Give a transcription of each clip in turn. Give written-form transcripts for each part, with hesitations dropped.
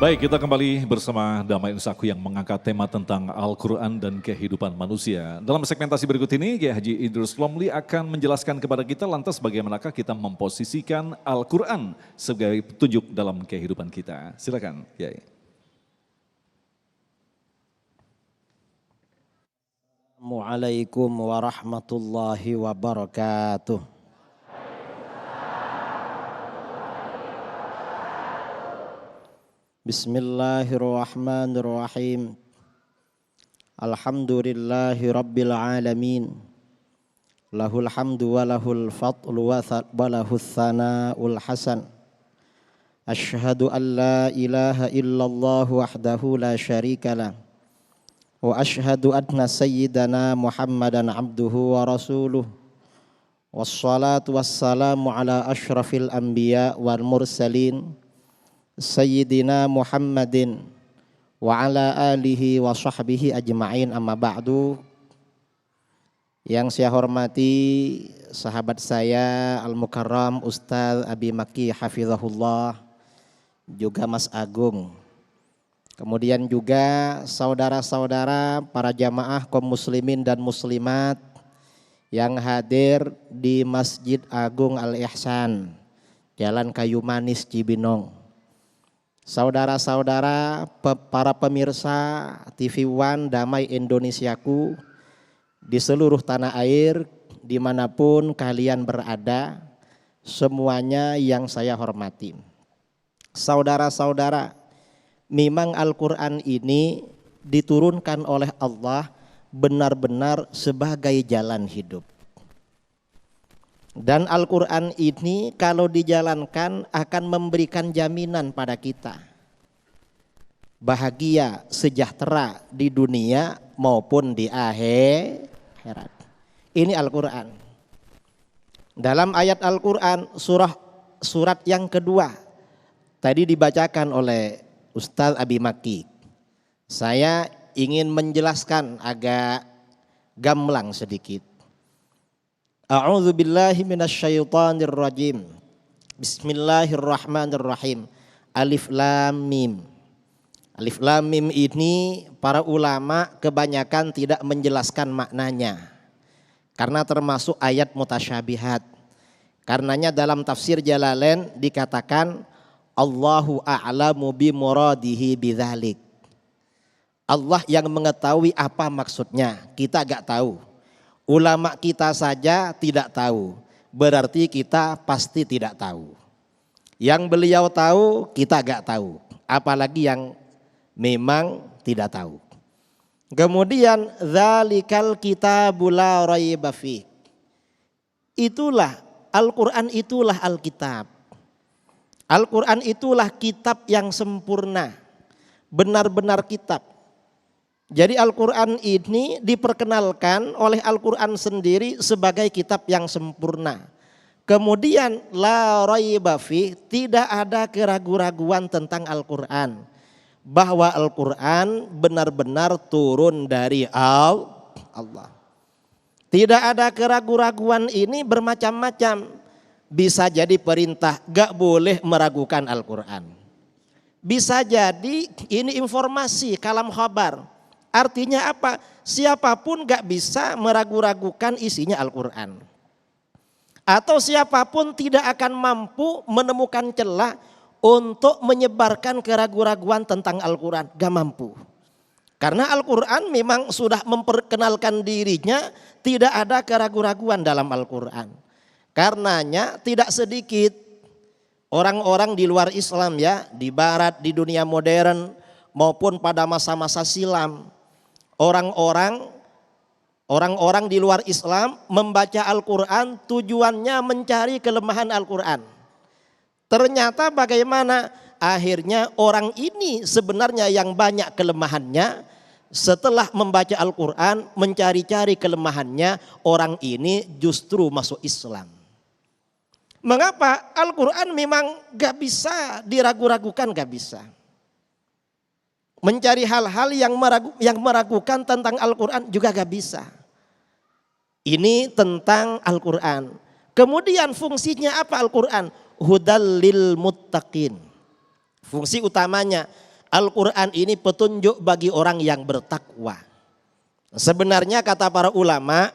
Baik, kita kembali bersama Damai Unsaku yang mengangkat tema tentang Al-Quran dan kehidupan manusia. Dalam segmentasi berikut ini, Kiai Haji Idrus Romli akan menjelaskan kepada kita lantas bagaimanakah kita memposisikan Al-Quran sebagai petunjuk dalam kehidupan kita. Silakan, Kiai. Assalamualaikum warahmatullahi wabarakatuh. Bismillahirrahmanirrahim. Alhamdulillahi rabbil alamin. Lahul hamdu wa lahul fadlu wa lahus thana'ul hasan. Ashhadu an la ilaha illallah wahdahu la syarikalah. Wa ashhadu anna sayyidana Muhammadan abduhu wa rasuluh. Wassalatu wassalamu ala ashrafil anbiya wal mursalin. Sayyidina Muhammadin wa ala alihi wa sahbihi ajma'in, amma ba'du. Yang saya hormati sahabat saya Al-Mukarram Ustaz Abi Maki hafizahullah, juga Mas Agung. Kemudian juga saudara-saudara para jamaah kaum muslimin dan muslimat yang hadir di Masjid Agung Al-Ihsan, Jalan Kayu Manis, Cibinong. Saudara-saudara para pemirsa TV One Damai Indonesiaku di seluruh tanah air dimanapun kalian berada, semuanya yang saya hormati. Saudara-saudara, memang Al-Quran ini diturunkan oleh Allah benar-benar sebagai jalan hidup. Dan Al-Quran ini kalau dijalankan akan memberikan jaminan pada kita bahagia, sejahtera di dunia maupun di akhirat. Ini Al-Quran. Dalam ayat Al-Quran surat yang kedua tadi dibacakan oleh Ustaz Abi Maki. Saya ingin menjelaskan agak gamblang sedikit. A'udzu billahi minasyaitonir rajim. Bismillahirrahmanirrahim. Alif Lam Mim. Alif Lam Mim ini para ulama kebanyakan tidak menjelaskan maknanya karena termasuk ayat mutasyabihat. Karenanya dalam tafsir Jalalain dikatakan Allahu a'lamu bi muradihi bidzalik. Allah yang mengetahui apa maksudnya, kita gak tahu. Ulama kita saja tidak tahu, berarti kita pasti tidak tahu. Yang beliau tahu kita gak tahu, apalagi yang memang tidak tahu. Kemudian dzalikal kitabul la raiba fi. Itulah Al-Quran, itulah Alkitab. Al-Quran itulah kitab yang sempurna, benar-benar kitab. Jadi Al-Quran ini diperkenalkan oleh Al-Quran sendiri sebagai kitab yang sempurna. Kemudian la raiba fi, tidak ada keraguan-raguan tentang Al-Quran. Bahwa Al-Quran benar-benar turun dari Allah. Tidak ada keraguan-raguan ini bermacam-macam. Bisa jadi perintah, gak boleh meragukan Al-Quran. Bisa jadi ini informasi, kalam khabar. Artinya apa? Siapapun gak bisa meragu-ragukan isinya Al-Quran. Atau siapapun tidak akan mampu menemukan celah untuk menyebarkan keraguan-raguan tentang Al-Quran. Gak mampu. Karena Al-Quran memang sudah memperkenalkan dirinya, tidak ada keraguan-raguan dalam Al-Quran. Karenanya tidak sedikit orang-orang di luar Islam ya, di barat, di dunia modern maupun pada masa-masa silam. Orang-orang di luar Islam membaca Al-Quran tujuannya mencari kelemahan Al-Quran. Ternyata bagaimana? Akhirnya orang ini sebenarnya yang banyak kelemahannya. Setelah membaca Al-Quran mencari-cari kelemahannya, orang ini justru masuk Islam. Mengapa? Al-Quran memang gak bisa diragu-ragukan, gak bisa. Mencari hal-hal yang meragukan tentang Al-Quran juga gak bisa. Ini tentang Al-Quran. Kemudian fungsinya apa Al-Quran? Hudal lil muttaqin. Fungsi utamanya Al-Quran ini petunjuk bagi orang yang bertakwa. Sebenarnya kata para ulama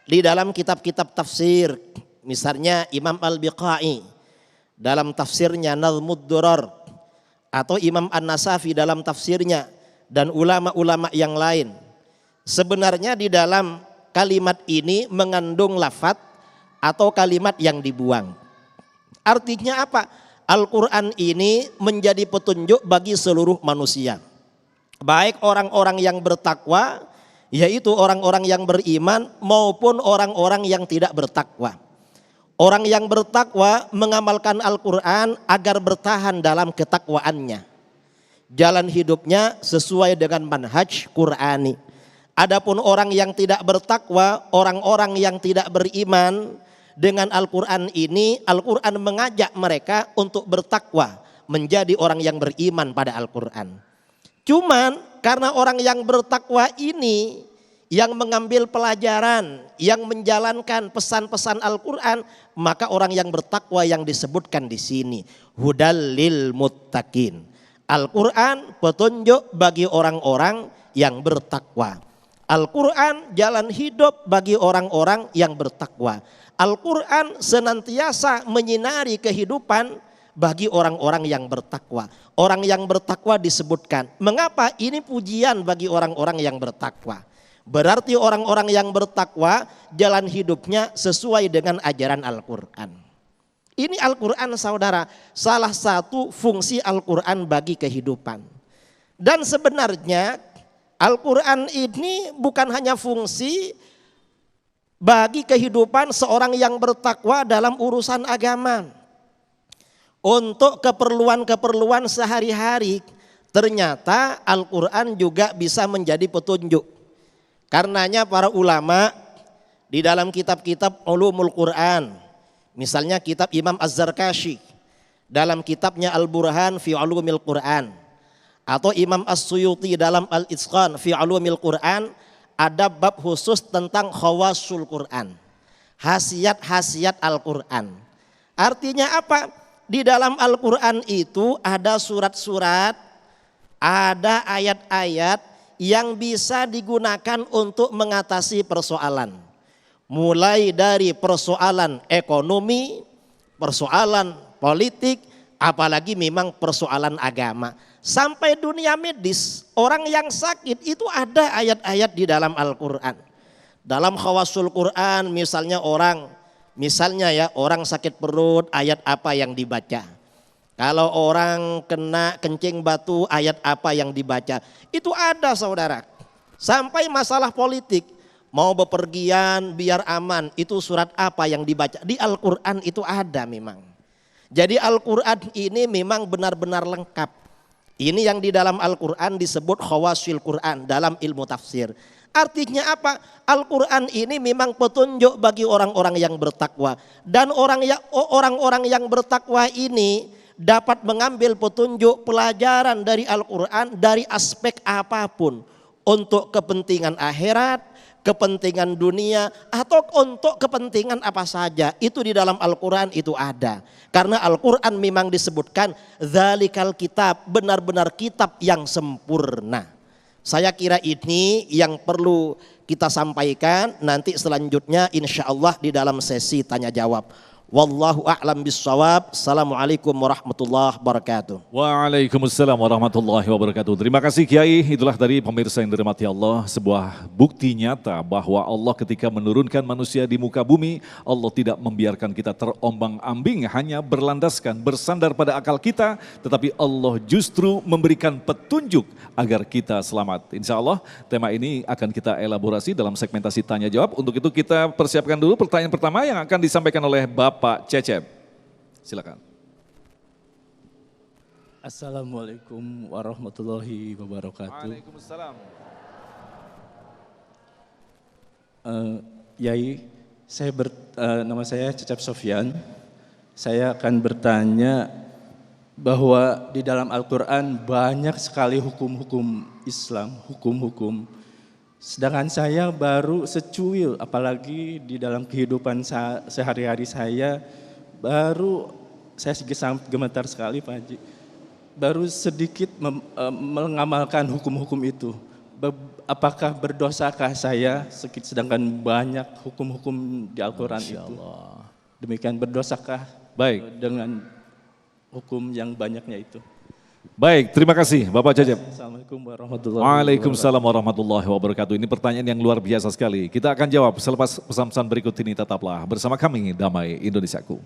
di dalam kitab-kitab tafsir, misalnya Imam Al-Biqai dalam tafsirnya Nazmud Durar, atau Imam An-Nasafi dalam tafsirnya, dan ulama-ulama yang lain. Sebenarnya di dalam kalimat ini mengandung lafadz atau kalimat yang dibuang. Artinya apa? Al-Quran ini menjadi petunjuk bagi seluruh manusia. Baik orang-orang yang bertakwa, yaitu orang-orang yang beriman, maupun orang-orang yang tidak bertakwa. Orang yang bertakwa mengamalkan Al-Quran agar bertahan dalam ketakwaannya. Jalan hidupnya sesuai dengan manhaj Qur'ani. Adapun orang yang tidak bertakwa, orang-orang yang tidak beriman dengan Al-Quran ini, Al-Quran mengajak mereka untuk bertakwa, menjadi orang yang beriman pada Al-Quran. Cuman karena orang yang bertakwa ini yang mengambil pelajaran, yang menjalankan pesan-pesan Al-Quran, maka orang yang bertakwa yang disebutkan di sini, hudal lil muttaqin. Al-Quran petunjuk bagi orang-orang yang bertakwa. Al-Quran jalan hidup bagi orang-orang yang bertakwa. Al-Quran senantiasa menyinari kehidupan bagi orang-orang yang bertakwa. Orang yang bertakwa disebutkan. Mengapa ini pujian bagi orang-orang yang bertakwa? Berarti orang-orang yang bertakwa jalan hidupnya sesuai dengan ajaran Al-Quran. Ini Al-Quran saudara, salah satu fungsi Al-Quran bagi kehidupan. Dan sebenarnya Al-Quran ini bukan hanya fungsi bagi kehidupan seorang yang bertakwa dalam urusan agama. Untuk keperluan-keperluan sehari-hari, ternyata Al-Quran juga bisa menjadi petunjuk. Karenanya para ulama di dalam kitab-kitab Ulumul Quran, misalnya kitab Imam Az-Zarkashi dalam kitabnya Al-Burhan fi Ulumil Quran, atau Imam As-Suyuti dalam Al-Itqan fi Ulumil Quran, ada bab khusus tentang khawasul Quran, khasiat-khasiat Al-Quran. Artinya apa? Di dalam Al-Quran itu ada surat-surat, ada ayat-ayat yang bisa digunakan untuk mengatasi persoalan. Mulai dari persoalan ekonomi, persoalan politik, apalagi memang persoalan agama. Sampai dunia medis, orang yang sakit itu ada ayat-ayat di dalam Al-Quran. Dalam khawasul Quran misalnya orang sakit perut, ayat apa yang dibaca. Kalau orang kena kencing batu, ayat apa yang dibaca. Itu ada saudara. Sampai masalah politik, mau bepergian biar aman, itu surat apa yang dibaca. Di Al-Quran itu ada memang. Jadi Al-Quran ini memang benar-benar lengkap. Ini yang di dalam Al-Quran disebut khawasil Quran dalam ilmu tafsir. Artinya apa? Al-Quran ini memang petunjuk bagi orang-orang yang bertakwa. Dan orang-orang yang bertakwa ini dapat mengambil petunjuk pelajaran dari Al-Quran dari aspek apapun. Untuk kepentingan akhirat, kepentingan dunia, atau untuk kepentingan apa saja. Itu di dalam Al-Quran itu ada. Karena Al-Quran memang disebutkan dzalikal kitab, benar-benar kitab yang sempurna. Saya kira ini yang perlu kita sampaikan. Nanti selanjutnya insya Allah di dalam sesi tanya jawab. Wallahu a'lam bissawab. Assalamualaikum warahmatullahi wabarakatuh. Waalaikumsalam warahmatullahi wabarakatuh. Terima kasih Kiai. Itulah dari pemirsa yang dirahmati Allah, sebuah bukti nyata bahwa Allah ketika menurunkan manusia di muka bumi, Allah tidak membiarkan kita terombang-ambing hanya berlandaskan, bersandar pada akal kita, tetapi Allah justru memberikan petunjuk agar kita selamat. Insya Allah tema ini akan kita elaborasi dalam segmentasi tanya jawab. Untuk itu kita persiapkan dulu pertanyaan pertama yang akan disampaikan oleh Bapak Cecep. Silakan. Assalamualaikum warahmatullahi wabarakatuh. Waalaikumsalam. Yai, nama saya Cecep Sofyan. Saya akan bertanya bahwa di dalam Al-Quran banyak sekali hukum-hukum Islam, hukum-hukum. Sedangkan saya baru secuil, apalagi di dalam kehidupan sehari-hari saya, baru saya gemetar sekali Pak Haji. baru sedikit mengamalkan hukum-hukum itu. Apakah berdosakah saya sedangkan banyak hukum-hukum di Al-Quran itu? Demikian berdosakah Baik. dengan hukum yang banyaknya itu? Baik, terima kasih Bapak Cecep. Assalamualaikum warahmatullahi wabarakatuh. Waalaikumsalam warahmatullahi wabarakatuh. Ini pertanyaan yang luar biasa sekali. Kita akan jawab selepas pesan-pesan berikut ini. Tetaplah bersama kami, Damai Indonesiaku.